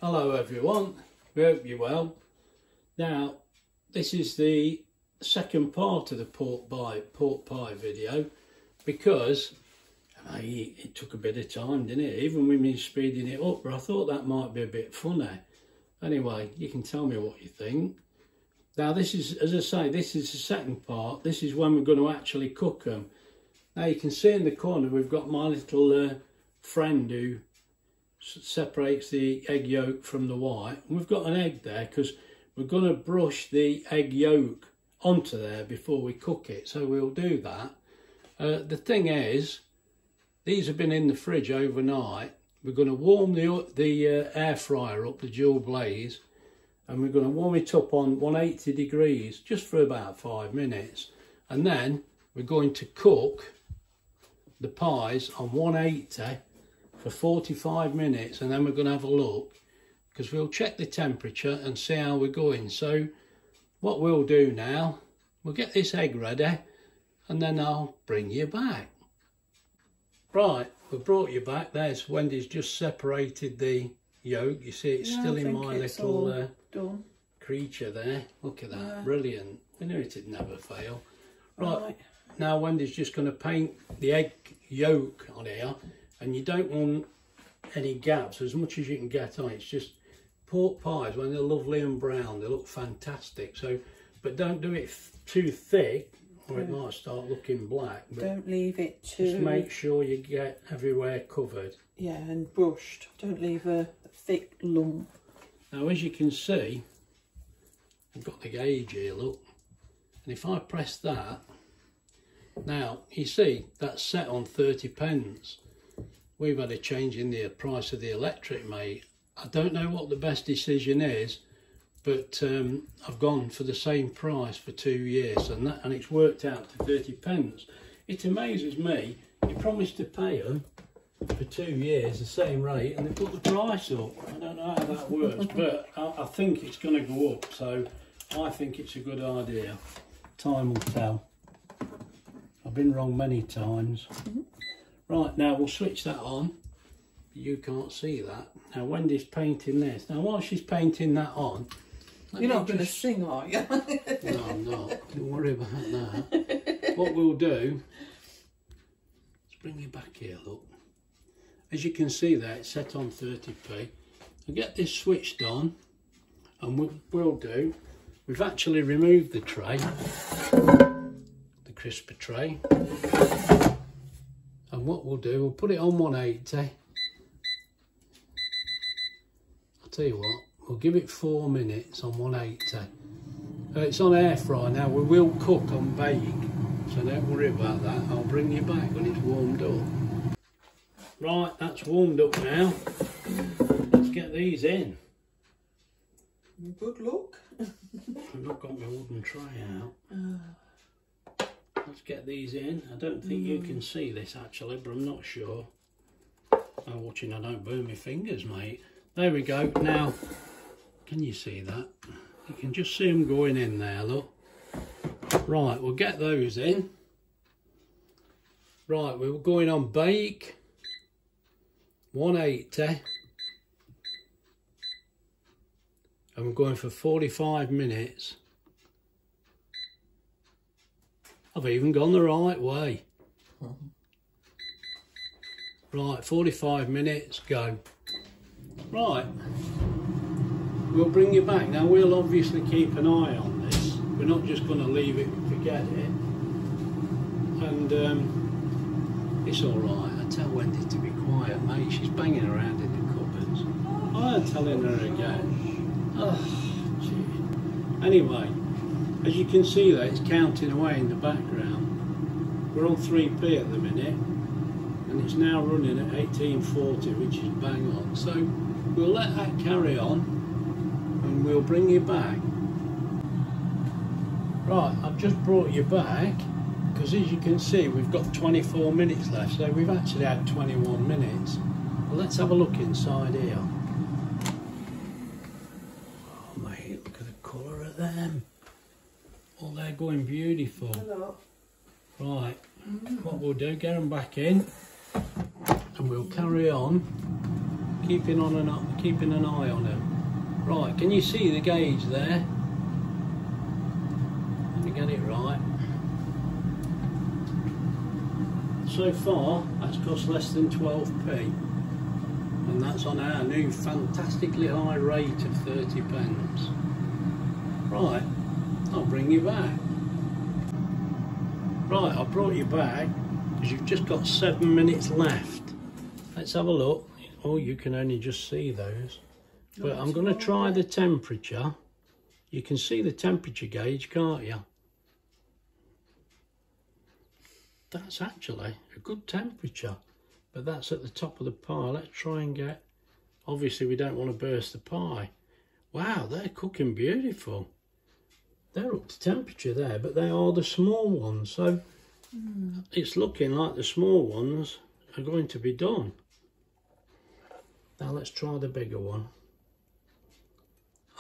Hello everyone, we hope you're well. Now this is the second part of the pork pie video because it took a bit of time, didn't it? Even with me speeding it up, but I thought that might be a bit funny. Anyway, you can tell me what you think. Now this is, as I say, this is the second part. This is when we're going to actually cook them. Now you can see in the corner we've got my little friend who separates the egg yolk from the white. And we've got an egg there because we're going to brush the egg yolk onto there before we cook it, so we'll do that. The thing is, these have been in the fridge overnight. We're going to warm the air fryer up, the dual blaze, and we're going to warm it up on 180 degrees just for about 5 minutes, and then we're going to cook the pies on 180 for 45 minutes, and then we're going to have a look because we'll check the temperature and see how we're going. So what we'll do now, we'll get this egg ready and then I'll bring you back. Right, we've brought you back. There's Wendy's just separated the yolk. You see it's still in my little creature there. Look at that, yeah. Brilliant. I knew it'd never fail. Right, now Wendy's just going to paint the egg yolk on here. And you don't want any gaps, as much as you can get on. It's just pork pies, when they're lovely and brown, they look fantastic. So, but don't do it too thick or it might start looking black. But don't leave it too... Just make sure you get everywhere covered. Yeah, and brushed. Don't leave a thick lump. Now, as you can see, I've got the gauge here, look. And if I press that, now, you see, that's set on 30p. We've had a change in the price of the electric, mate. I don't know what the best decision is, but I've gone for the same price for 2 years, and it's worked out to 30p. It amazes me. You promised to pay them for 2 years the same rate, and they put the price up. I don't know how that works, but I think it's going to go up. So I think it's a good idea. Time will tell. I've been wrong many times. Right, now we'll switch that on. You can't see that. Now Wendy's painting this. Now while she's painting that on... You're not going to sing, are you? No, I'm not. Don't worry about that. What we'll do... Let's bring you back here, look. As you can see there, it's set on 30p. I'll get this switched on. And what we'll do... We've actually removed the tray. The crisper tray. And what we'll do, we'll put it on 180. I'll tell you what, we'll give it 4 minutes on 180. It's on air fry now. We will cook and bake, so don't worry about that. I'll bring you back when it's warmed up. Right, that's warmed up now. Let's get these in. Good luck. I've not got my wooden tray out. Let's get these in. I don't think you can see this actually, but I'm not sure. I'm watching I don't burn my fingers, mate. There we go. Now, can you see that? You can just see them going in there, look. Right, we'll get those in. Right, we're going on bake. 180. And we're going for 45 minutes. I've even gone the right way. Right, 45 minutes, go. Right, we'll bring you back. Now, we'll obviously keep an eye on this. We're not just going to leave it and forget it. And it's all right. I tell Wendy to be quiet, mate. She's banging around in the cupboards. I'm telling her again. Oh, gee. Anyway. As you can see there, it's counting away in the background. We're on 3p at the minute, and it's now running at 1840, which is bang on. So we'll let that carry on, and we'll bring you back. Right, I've just brought you back, because as you can see, we've got 24 minutes left, so we've actually had 21 minutes. Well, let's have a look inside here. Oh, mate, look at the colour of them. Oh, they're going beautiful. Hello. Right, what we'll do, get them back in, and we'll carry on keeping an eye on them. Right, can you see the gauge there? Let me get it right. So far, that's cost less than 12p, and that's on our new fantastically high rate of 30 pence. Right, I'll bring you back. Right, I brought you back because you've just got 7 minutes left. Let's have a look. Oh, you can only just see those. But I'm going to try the temperature. You can see the temperature gauge, can't you? That's actually a good temperature, but that's at the top of the pie. Let's try and get, obviously we don't want to burst the pie. Wow, they're cooking beautiful. They're up to temperature there, but they are the small ones, so it's looking like the small ones are going to be done. Now let's try the bigger one.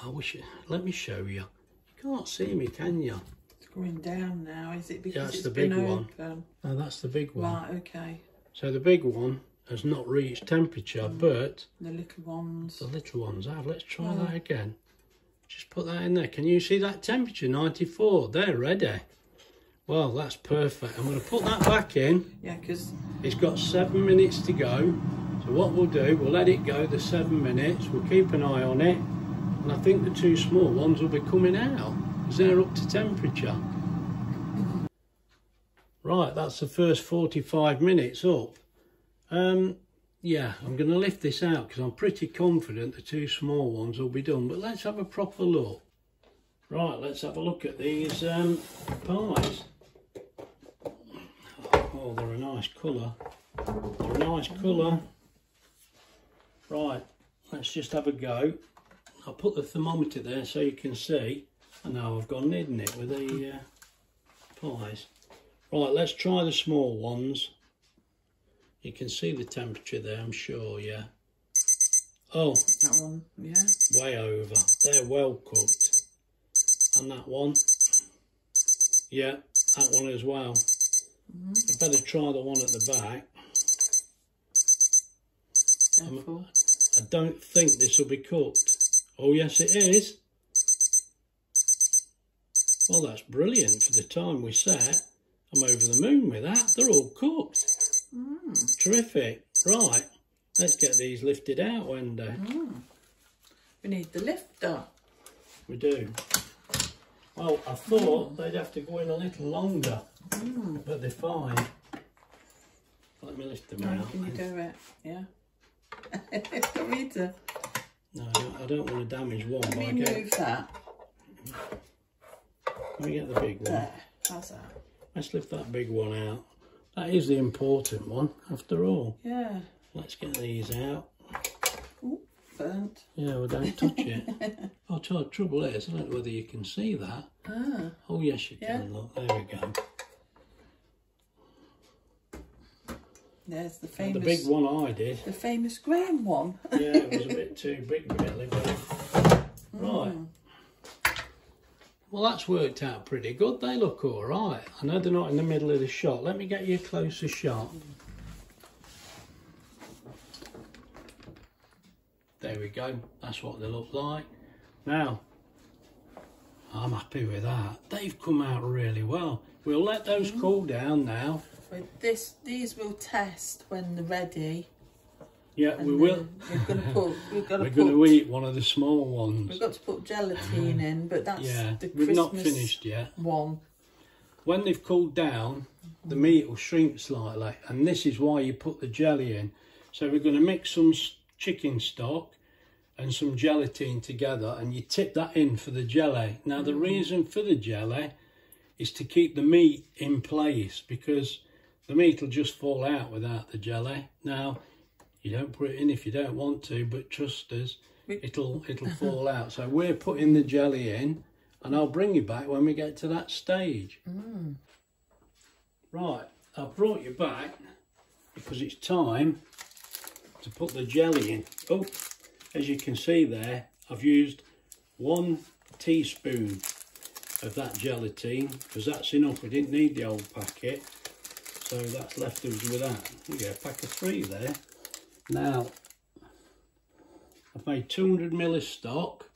I wish, let me show you. You can't see me, can you? It's going down now, is it? Because That's it's the big been one. open. No, that's the big one. Right, okay. So the big one has not reached temperature, but the little ones. The little ones have. Let's try that again. Just put that in there. Can you see that temperature? 94. They're ready. Well, that's perfect. I'm going to put that back in. Yeah, because it's got 7 minutes to go. So what we'll do, we'll let it go the 7 minutes. We'll keep an eye on it. And I think the 2 small ones will be coming out because they're up to temperature. Right, that's the first 45 minutes up. Yeah, I'm going to lift this out because I'm pretty confident the 2 small ones will be done. But let's have a proper look. Right, let's have a look at these pies. Oh, they're a nice colour. They're a nice colour. Right, let's just have a go. I'll put the thermometer there so you can see. I know I've gone in it with the pies. Right, let's try the small ones. You can see the temperature there, I'm sure, yeah. Oh, that one, yeah. Way over. They're well cooked. And that one, yeah, that one as well. I better try the one at the back. I don't think this will be cooked. Oh, yes, it is. Well, that's brilliant for the time we set. I'm over the moon with that. They're all cooked. Terrific. Right, let's get these lifted out, Wendy. We need the lifter. We do. Well, I thought they'd have to go in a little longer, but they're fine. Let me lift them out. Can you do it? Yeah. For me to. No, I don't want to damage one. Let me move that. Let me get the big one. There. How's that? Let's lift that big one out. That is the important one, after all. Yeah. Let's get these out. Ooh, burnt. Yeah, well, don't touch it. Oh, the trouble is, I don't know whether you can see that. Oh, yes, you can. Look, there we go. There's the famous. The big one I did. The famous Graham one. Yeah, it was a bit too big, really. Right. Well, that's worked out pretty good. They look all right. I know they're not in the middle of the shot. Let me get you a closer shot. There we go. That's what they look like. Now, I'm happy with that. They've come out really well. We'll let those cool down now. With these will test when they're ready. Yeah, we will. We're going to eat one of the small ones. We've got to put gelatine in, but that's the we've Christmas not finished yet. One. When they've cooled down, the meat will shrink slightly, and this is why you put the jelly in. So we're going to mix some chicken stock and some gelatine together, and you tip that in for the jelly. Now the reason for the jelly is to keep the meat in place, because the meat will just fall out without the jelly. Now, you don't put it in if you don't want to, but trust us, it'll fall out. So we're putting the jelly in, and I'll bring you back when we get to that stage. Right, I've brought you back because it's time to put the jelly in. Oh, as you can see there, I've used 1 teaspoon of that gelatine, because that's enough. We didn't need the old packet, so that's left us with that. You get a pack of 3 there. Now, I've made 200 ml of stock.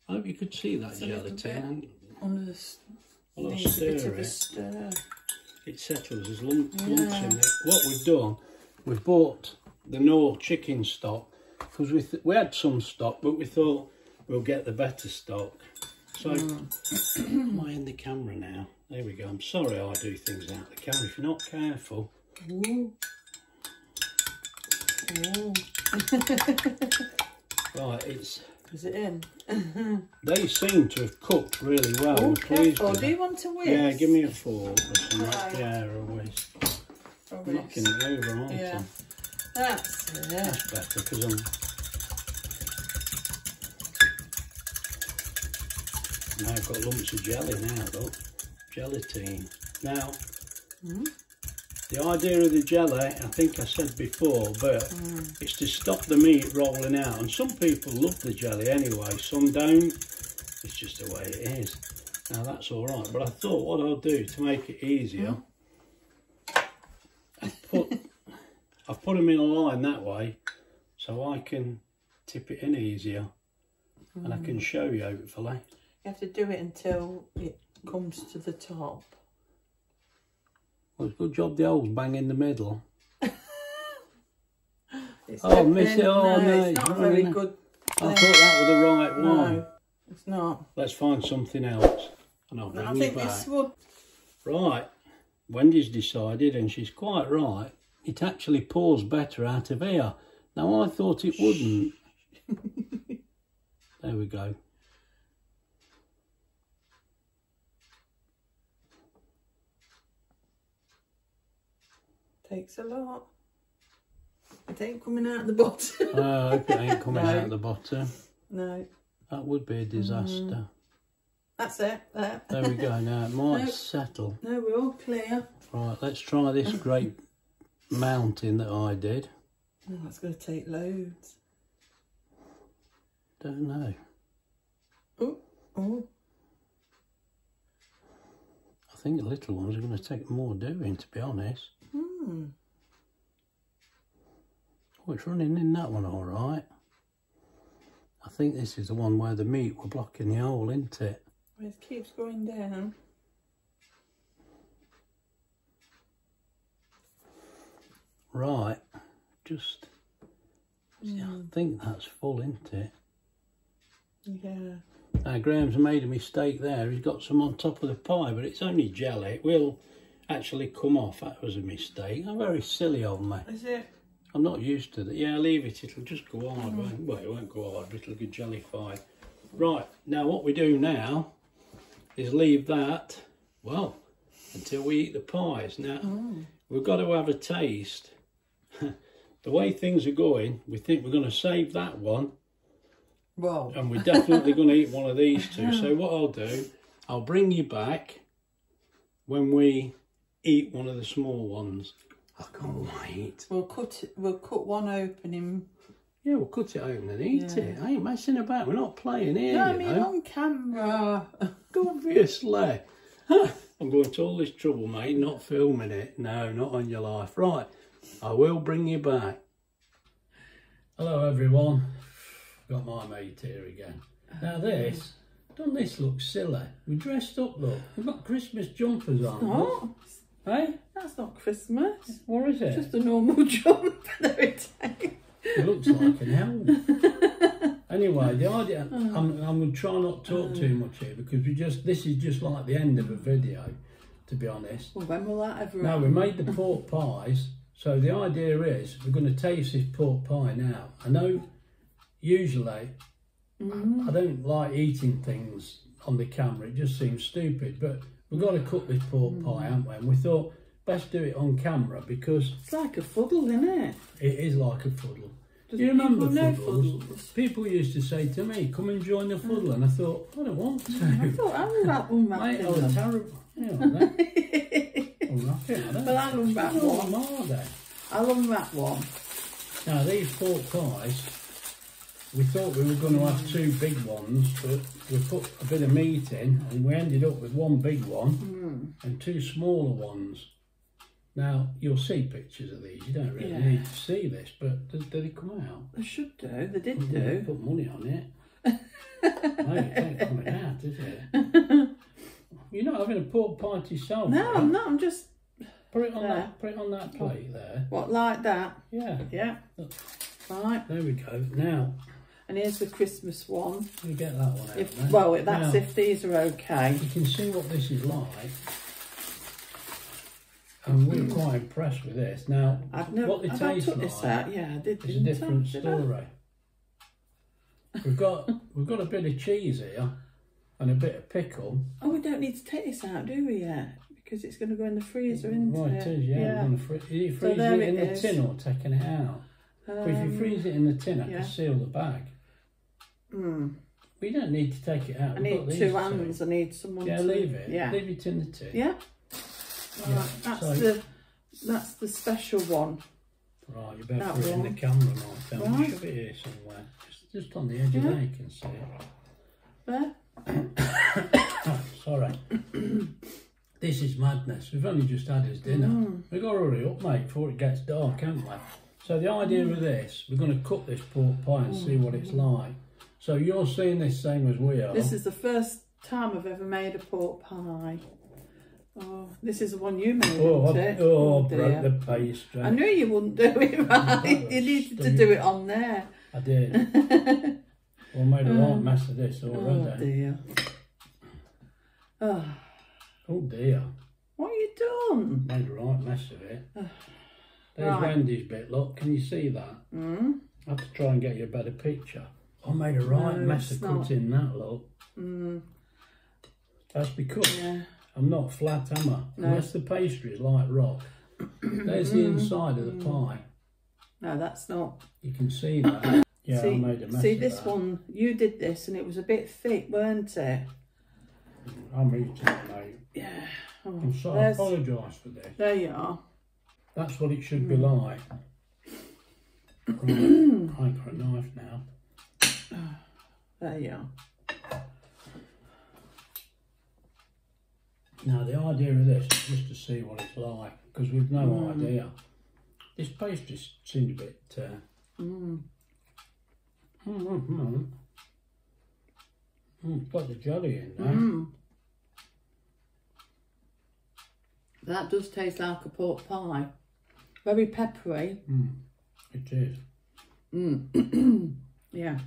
I hope you could see that It's a gelatin. On the Well, I'll needs a bit stir of a it. stir. It settles, there's lumps in it. What we've done, we've bought the Knorr chicken stock, because we had some stock, but we thought we'll get the better stock. So, am I in the camera now? There we go. I'm sorry I do things out the camera. If you're not careful. Ooh. Ooh. Right, it's... Is it in? They seem to have cooked really well. Oh, I'm pleased careful. with Do it. you want a whisk? Yeah, give me a fork or something. Right. Yeah, or a whisk. A I'm whisk. knocking it over, aren't Yeah. I? That's it. That's better, because I'm... Now I've got lumps of jelly now, look. Gelatine. Now, the idea of the jelly, I think I said before, but it's to stop the meat rolling out. And some people love the jelly anyway, some don't. It's just the way it is. Now that's all right, but I thought what I'll do to make it easier, I've put them in a line that way, so I can tip it in easier, and I can show you hopefully. You have to do it until it comes to the top. Well, it's a good job the hole's bang in the middle. It's Oh, miss it. Oh, no, it's it's not running very out. good. I thought that was the right one. No, it's not. Let's find something else, and I'll bring I you think back. this would. Right, Wendy's decided, and she's quite right, it actually pours better out of here. Now I thought it wouldn't. There we go. Takes a lot. It ain't coming out the bottom. I hope it ain't coming No. out the bottom. No. That would be a disaster. That's it. There. There we go now, it might No. settle. No, we're all clear. Right, let's try this great mountain that I did. Oh, that's going to take loads. Don't know. Oh, oh. I think the little ones are going to take more doing, to be honest. Oh, it's running in that one all right. I think this is the one where the meat were blocking the hole, isn't it? It keeps going down. Right, just, I think that's full, isn't it? Yeah. Now Graham's made a mistake there. He's got some on top of the pie, but it's only jelly. It will actually come off. That was a mistake. I'm very silly of me. Is it? I'm not used to that. Yeah, leave it. It'll just go hard. Well, it won't go hard, but it'll get jellified. Right, now what we do now is leave that, well, until we eat the pies. Now, we've got to have a taste. The way things are going, we think we're going to save that one. Well. And we're definitely going to eat one of these two. So what I'll do, I'll bring you back when we eat one of the small ones. I can't wait. We'll cut one open in. Yeah, we'll cut it open and eat it. I ain't messing about. We're not playing here, No, I you mean know. on camera. Obviously. I'm going to all this trouble, mate, not filming it. No, not on your life. Right, I will bring you back. Hello, everyone. Got my mate here again. Now this, doesn't this look silly? We dressed up, look. We've got Christmas jumpers on. What? Hey? That's not Christmas. What is it? Just a normal jump. It looks like an elf. Anyway, the idea, I'm going to try not to talk too much here because this is just like the end of a video, to be honest. Well, when will that ever Now, we made the pork pies, so the idea is we're going to taste this pork pie now. I know usually I don't like eating things on the camera, it just seems stupid, but we've got to cook this pork pie, haven't we? And we thought, best do it on camera because It's like a fuddle, isn't it? it is like a fuddle. Do Does you remember people know fuddles? fuddles? People used to say to me, come and join the fuddle, and I thought, I don't want to. I thought I was that one back Mate, in I was them. terrible. You know, Well, I love that one. Are they? I love that one. Now, these pork pies, we thought we were going to have two big ones, but we put a bit of meat in, and we ended up with one big one and two smaller ones. Now, you'll see pictures of these. You don't really need to see this, but did they come out? They should do. They did do. Put money on it. No, it ain't coming out, is it? You're not having a pork pie to yourself. No, I'm not. I'm just... Put it on that. Put it on that plate there. What, like that? Yeah. Yeah. Right. There we go. Now... And here's the Christmas one. You get that one out. Well, that's if these are okay. You can see what this is like. And we're quite impressed with this. Now, what they taste like this out. Yeah, I did. It's a different story. We've got a bit of cheese here and a bit of pickle. Oh, we don't need to take this out, do we yet? Because it's going to go in the freezer, isn't it? Right, it is, yeah. Are you freezing it in the tin or taking it out? But if you freeze it in the tin, I can seal the bag. We don't need to take it out. I need two hands. I need someone to... Yeah, leave it. Yeah. Leave it in the tin. Yeah. Right, that's the special one. Right, you better put it in the camera, Mark. Right. Shove it here somewhere. Just on the edge of there, you can see it. There. Sorry. This is madness. We've only just had his dinner. We've got to hurry up, mate, before it gets dark, haven't we? So the idea of this, we're going to cook this pork pie and see what it's like. So you're seeing this same as we are. This is the first time I've ever made a pork pie. Oh, this is the one you made, isn't it? Oh, broke the pastry. I knew you wouldn't do it right. You needed to do it on there. I did. Well, I made a right mess of this already. Oh, dear. Oh, dear. What have you done? Made a right mess of it. There's Wendy's bit, look. Can you see that? I have to try and get you a better picture. I made a right mess of cutting that, look. That's because I'm not flat, am I? No. Unless the pastry is like rock. There's the inside of the pie. No, that's not. You can see that. Yeah, I made a mess See, of this that. one, you did this and it was a bit thick, weren't it? I'm eating it, mate. Yeah. Oh, I'm sorry, I apologise for this. There you are. That's what it should be like. Right, I've got a knife now. There you are. Now the idea of this is just to see what it's like, because we've no idea. This pastry seems a bit... It's got the jelly in there. That does taste like a pork pie. Very peppery. It is. Yeah.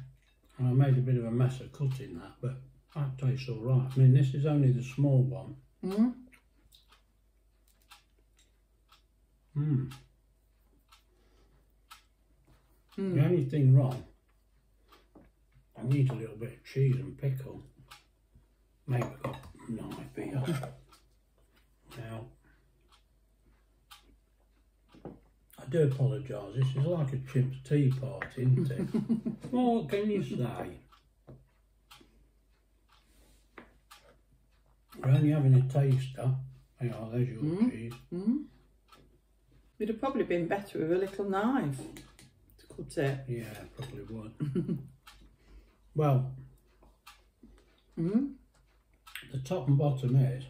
And I made a bit of a mess of cutting that, but that tastes all right. I mean, this is only the small one. The only thing wrong, I need a little bit of cheese and pickle. Maybe I've got a knife here. Now, I do apologise, this is like a chip's tea party, isn't it? Well, what can you say? We're only having a taster. Hang on, there's your cheese. It'd have probably been better with a little knife to cut it. Yeah, probably would. Well, the top and bottom is,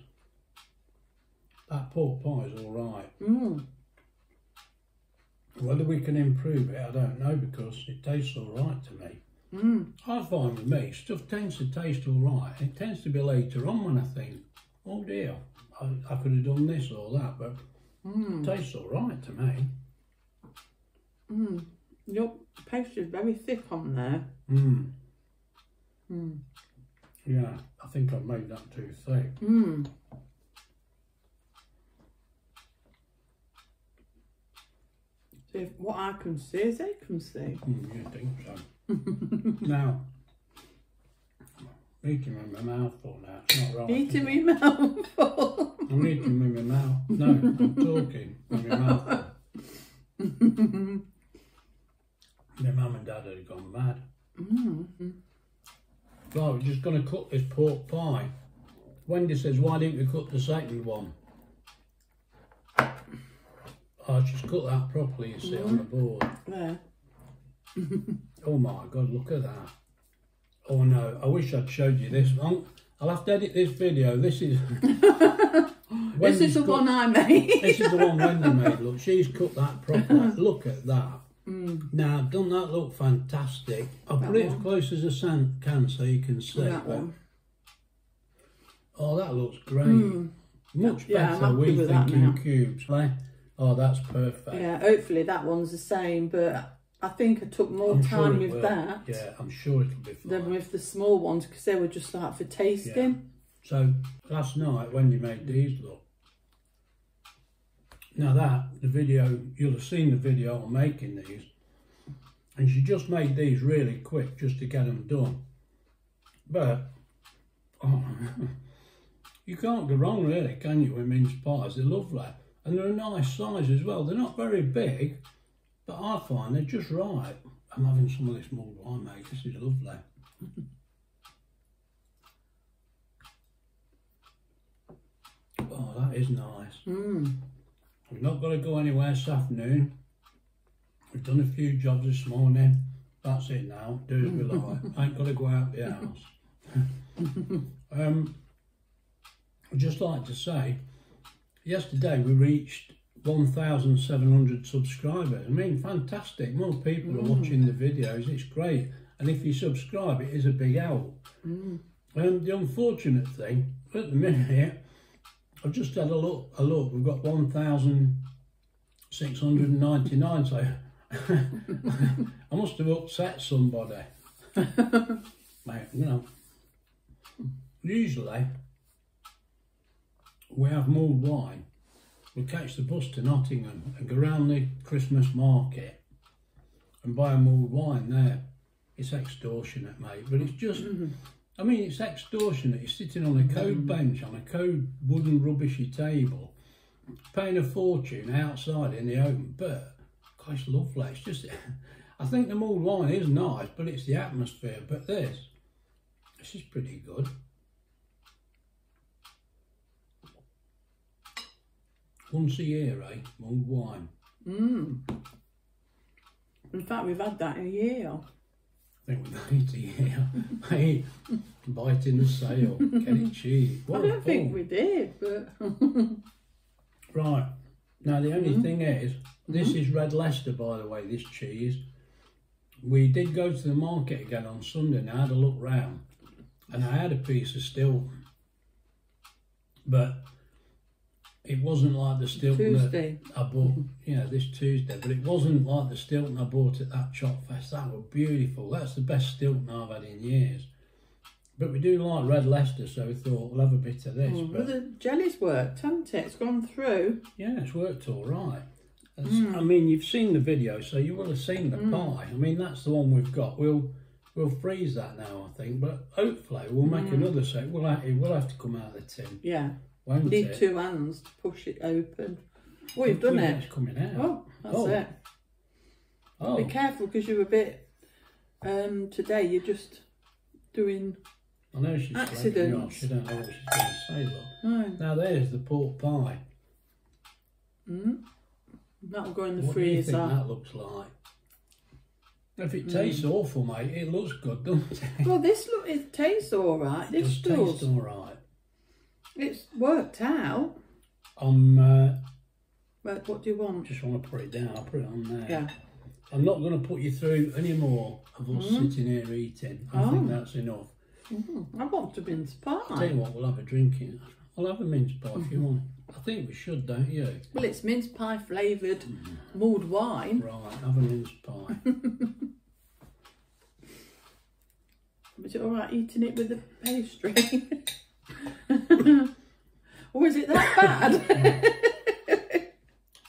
that pork pie is all right. Whether we can improve it, I don't know, because it tastes all right to me. I find with me, stuff tends to taste all right. It tends to be later on when I think, oh dear, I could have done this or that, but it tastes all right to me. Your pastry is very thick on there. Yeah, I think I've made that too thick. So what I can see is they can see. You think so? Now, eating with my mouth full now, it's not right. Eating with my mouth full? I'm eating with my mouth. No, I'm talking with my mouth full. My mum and dad had gone mad. Right, we're just going to cook this pork pie. Wendy says, why didn't we cook the second one? I just cut that properly, you see, on the board. There. Oh my God, look at that. Oh no, I wish I'd showed you this one. I'll have to edit this video. This is... This is the one I made. This is the one Wendy made. Look, she's cut that properly. Look at that. Now, doesn't that look fantastic? I'll put it as close as I can so you can see. That one. Oh, that looks great. Much better, we think, in cubes. Oh, that's perfect. Yeah, hopefully that one's the same, but I think I took more time with that. Yeah, I'm sure it'll be fine. Than with the small ones, because they were just like for tasting. Yeah. So, last night, Wendy made these, look. Now the video, you'll have seen the video on making these. And she just made these really quick, just to get them done. But, oh, you can't go wrong really, can you, with mince pies? They're lovely. And they're a nice size as well. They're not very big, but I find they're just right. I'm having some of this mulled wine, mate. This is lovely. Oh, that is nice. We've not got to go anywhere this afternoon. We've done a few jobs this morning. That's it now. Do as we like. I ain't got to go out the house. I'd just like to say, yesterday we reached 1,700 subscribers. I mean, fantastic. More people are watching the videos. It's great. And if you subscribe, it is a big help. The unfortunate thing, at the minute, I've just had a look. We've got 1,699, so I must have upset somebody. Mate, you know, usually we have mulled wine. We catch the bus to Nottingham and go round the Christmas market and buy a mulled wine there. It's extortionate, mate, but it's just... I mean, it's extortionate. You're sitting on a cold bench, on a cold wooden rubbishy table, paying a fortune outside in the open, but, God, it's lovely. It's just, I think the mulled wine is nice, but it's the atmosphere. But this is pretty good. Once a year, eh? Mulled wine. In fact, we've had that in a year. I think we've had it a year. Hey, bite in the sale, get it cheap. I don't think we did, but... Right, now the only thing is, this is Red Leicester, by the way, this cheese. We did go to the market again on Sunday and I had a look round and I had a piece of Stilton, but it wasn't like the Stilton that I bought, this Tuesday, but it wasn't like the Stilton I bought at that Chop Fest. That was beautiful. That's the best Stilton I've had in years. But we do like Red Leicester, so we thought we'll have a bit of this. But the jelly's worked, hasn't it? It's gone through. Yeah, it's worked all right. I mean, you've seen the video, so you will have seen the pie. I mean, that's the one we've got. We'll freeze that now, I think, but hopefully we'll make another set. We'll have to come out of the tin. Yeah. Won't Need it? 2 hands to push it open. Oh, you've done it. It's coming out. Oh, that's it. Oh. Be careful, because you're a bit... today you're just doing... I know she's slagging off. She don't know what she's going to say, look. No. Now there's the pork pie. That'll go in the What freezer. do you think that looks like? If it tastes awful, mate, it looks good, doesn't it? Well, it tastes all right. This does. Tastes all right. It's worked out. But what do you want? Just want to put it down. I'll put it on there. Yeah. I'm not going to put you through any more of us sitting here eating. I think that's enough. I want a mince pie. I'll tell you what, we'll have a drink in. I'll have a mince pie if you want. I think we should, don't you? Well, it's mince pie flavoured mulled wine. Right, have a mince pie. Is it all right eating it with the pastry? Or is it that bad?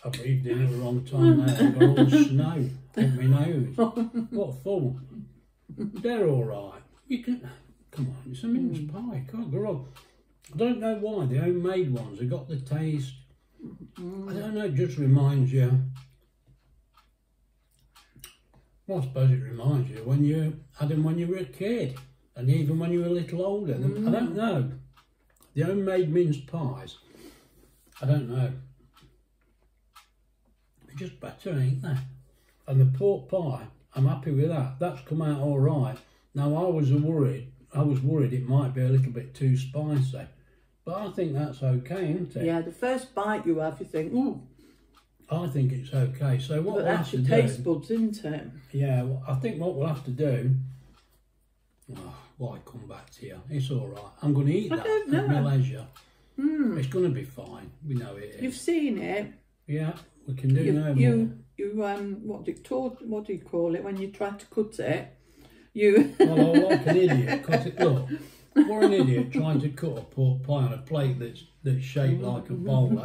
I breathed in at the wrong time there. I've got all snow up my nose. What fun. They're all right. You can... Come on, it's a mince pie. Can't go wrong. I don't know why the homemade ones have got the taste. I don't know, it just reminds you. Well, I suppose it reminds you when you had them when you were a kid, and even when you were a little older. I don't know. The homemade mince pies, I don't know. They're just better, ain't they? And the pork pie, I'm happy with that. That's come out all right. Now I was worried it might be a little bit too spicy, But I think that's okay, isn't it? Yeah, the first bite you have, you think, ooh. I think it's okay. So what But we'll that's have your to taste do... buds, isn't it? Yeah, well, I think what we'll have to do... Oh, why come back to you? It's all right. I'm going to eat that at my leisure. It's going to be fine. We know it is. You've seen it. Yeah, we can do no more. What do you call it when you try to cut it? You. Well, I'm like an idiot. Look, we're an idiot trying to cut a pork pie on a plate that's shaped like a bowl.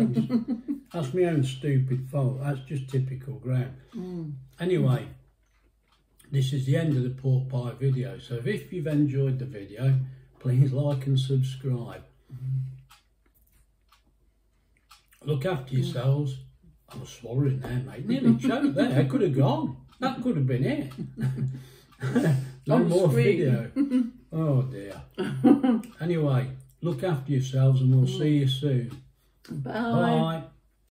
That's my own stupid fault. That's just typical Graham. Anyway, this is the end of the pork pie video. So if you've enjoyed the video, please like and subscribe. Look after yourselves. I'm swallowing there, mate. Nearly choked there. Could have gone. That could have been it. No more video. Oh dear. Anyway, look after yourselves and we'll see you soon. Bye. Bye.